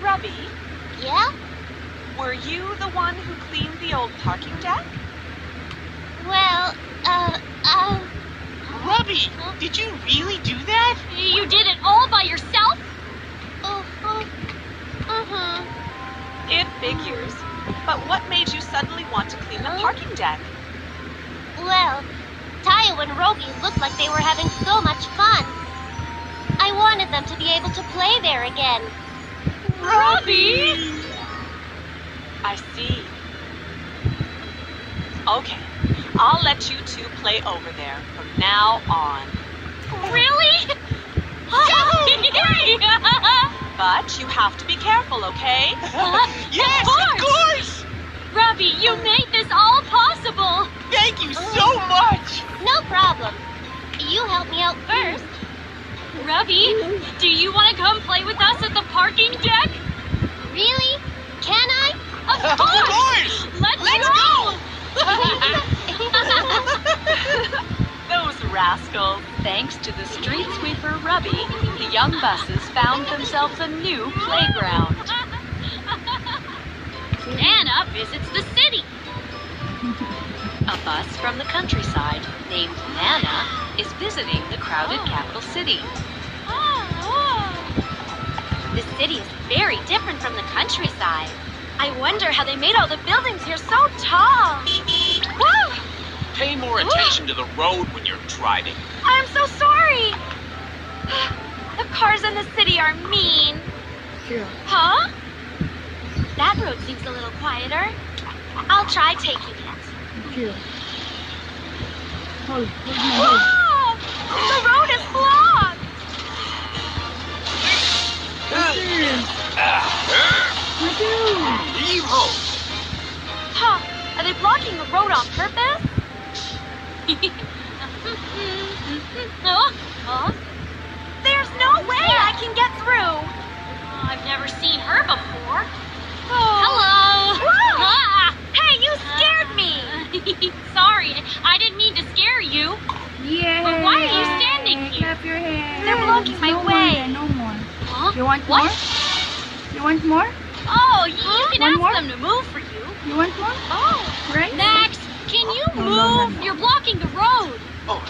Grubby, Yeah? were you the one who cleaned the old parking deck? Well, Grubby, did you really do that? You did it all by yourself? It figures. But what made you suddenly want to clean the parking deck? Well, Tayo and Rogi looked like they were having so much fun. I wanted them to be able to play there again. Grubby! I see. Okay, I'll let you two play over there from now on. Really? But you have to be careful, okay? Yes, of course! Grubby, you made this all possible! Thank you so much! No problem. You help me out first. Grubby, do you want to come play with us at the parking deck? Really? Can I? Of course! Let's go! Those rascals. Thanks to the street sweeper Rubby, the young buses found themselves a new playground. Nana visits the city. A bus from the countryside named Nana is visiting the crowded capital city. The city is very different from the countryside. I wonder how they made all the buildings here so tall. Woo! Pay more attention to the road when you're driving. I'm so sorry. The cars in the city are mean. Yeah. Huh? That road seems a little quieter. I'll try taking it. Yeah. Hold my Whoa! The road is blocked. Yeehaw! Huh? Are they blocking the road on purpose? Huh? There's no way I can get through. I've never seen her before. Oh. Hello! Whoa! Ah! Hey, you scared me. Sorry, I didn't mean to scare you. Yeah. But why are you standing here? Clap your hands. They're blocking my no way. More, no more. Huh? You want What? more? You want more? Oh, you can One ask more? them to move for you. You want more? Oh, Right? Max, can you No, move? no, no, no. You're blocking the road. Oh,